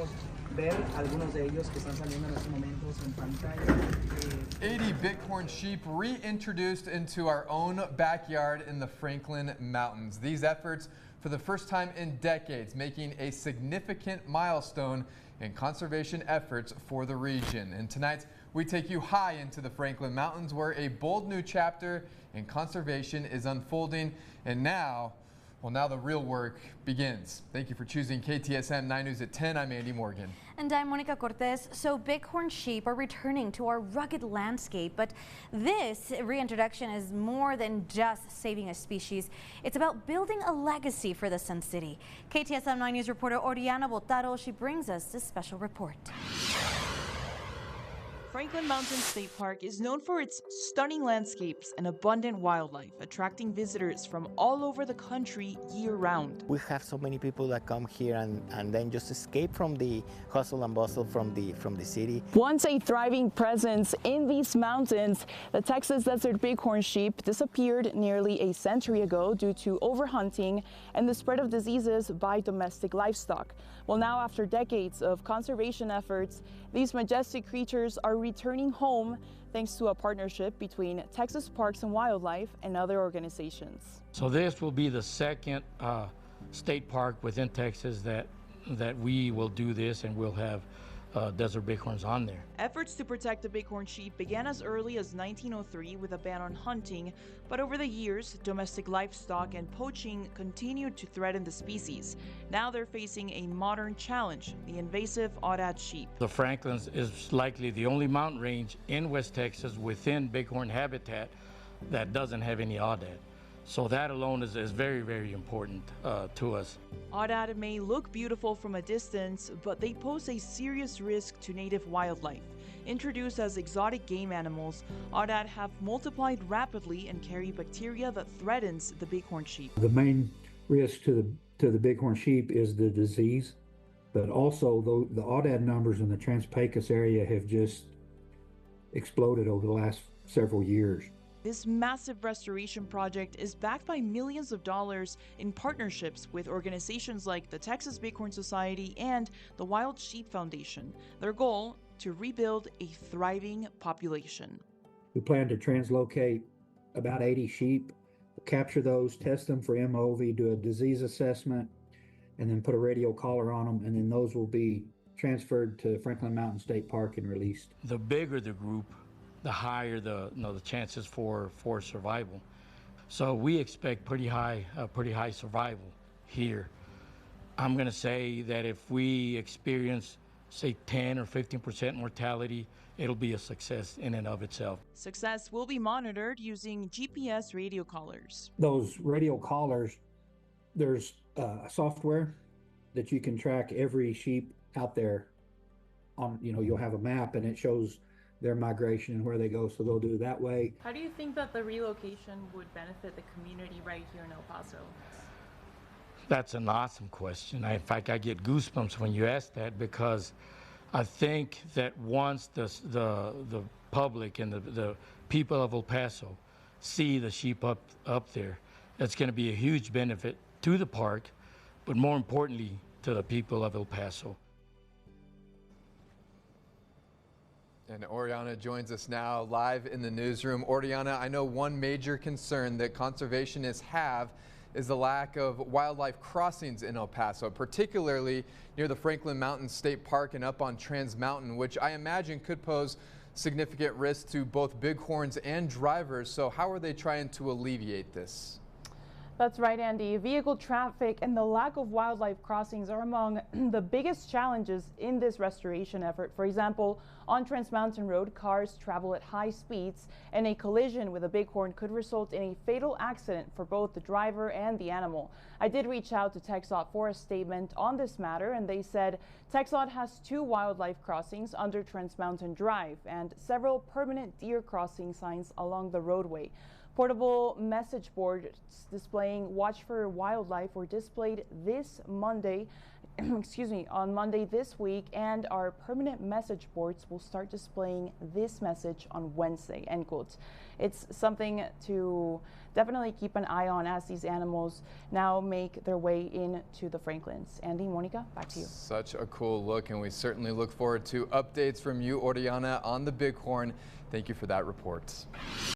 podemos ver algunos de ellos que están saliendo en estos momentos en pantalla. 80 bighorn sheep reintroduced into our own backyard in the Franklin Mountains. These efforts, for the first time in decades, making a significant milestone in conservation efforts for the region. And tonight, we take you high into the Franklin Mountains, where a bold new chapter in conservation is unfolding. And now the real work begins. Thank you for choosing KTSM 9 News at 10. I'm Andy Morgan. And I'm Monica Cortez. So bighorn sheep are returning to our rugged landscape, but this reintroduction is more than just saving a species. It's about building a legacy for the Sun City. KTSM 9 News reporter Oriana Botaro, she brings us this special report. Franklin Mountain State Park is known for its stunning landscapes and abundant wildlife, attracting visitors from all over the country year-round. We have so many people that come here and then just escape from the hustle and bustle from the city. Once a thriving presence in these mountains, the Texas desert bighorn sheep disappeared nearly a century ago due to overhunting and the spread of diseases by domestic livestock. Well, now after decades of conservation efforts, these majestic creatures are returning home thanks to a partnership between Texas Parks and Wildlife and other organizations. So this will be the second state park within Texas that we will do this, and we'll have desert bighorns on there. Efforts to protect the bighorn sheep began as early as 1903 with a ban on hunting, but over the years, domestic livestock and poaching continued to threaten the species. Now they're facing a modern challenge, the invasive aoudad sheep. The Franklins is likely the only mountain range in West Texas within bighorn habitat that doesn't have any aoudad. So that alone is very, very important to us. Aoudad may look beautiful from a distance, but they pose a serious risk to native wildlife. Introduced as exotic game animals, aoudad have multiplied rapidly and carry bacteria that threatens the bighorn sheep. The main risk to the bighorn sheep is the disease, but also the aoudad numbers in the Trans-Pecos area have just exploded over the last several years. This massive restoration project is backed by millions of dollars in partnerships with organizations like the Texas Bighorn Society and the Wild Sheep Foundation. Their goal, to rebuild a thriving population. We plan to translocate about 80 sheep, capture those, test them for MOV, do a disease assessment, and then put a radio collar on them, and then those will be transferred to Franklin Mountain State Park and released. The bigger the group, the higher the chances for survival. So we expect pretty high survival here. I'm going to say that if we experience, say, 10 or 15% mortality, it'll be a success in and of itself. Success will be monitored using GPS radio collars. Those radio collars, there's software that you can track every sheep out there on, you'll have a map and it shows their migration and where they go, so they'll do it that way. How do you think that the relocation would benefit the community right here in El Paso? That's an awesome question. In fact, I get goosebumps when you ask that, because I think that once the public and the people of El Paso see the sheep up there, that's going to be a huge benefit to the park, but more importantly, to the people of El Paso. And Oriana joins us now live in the newsroom. Oriana, I know one major concern that conservationists have is the lack of wildlife crossings in El Paso, particularly near the Franklin Mountain State Park and up on Trans Mountain, which I imagine could pose significant risk to both bighorns and drivers. So how are they trying to alleviate this? That's right, Andy. Vehicle traffic and the lack of wildlife crossings are among the biggest challenges in this restoration effort. For example, on Trans Mountain Road, cars travel at high speeds, and a collision with a bighorn could result in a fatal accident for both the driver and the animal. I did reach out to TxDOT for a statement on this matter, and they said TxDOT has 2 wildlife crossings under Trans Mountain Drive and several permanent deer crossing signs along the roadway. Portable message boards displaying "Watch for Wildlife" were displayed this Monday. On Monday this week, and our permanent message boards will start displaying this message on Wednesday, end quote. It's something to definitely keep an eye on as these animals now make their way into the Franklins. Andy, Monica, back to you. Such a cool look, and we certainly look forward to updates from you, Oriana, on the Bighorn. Thank you for that report.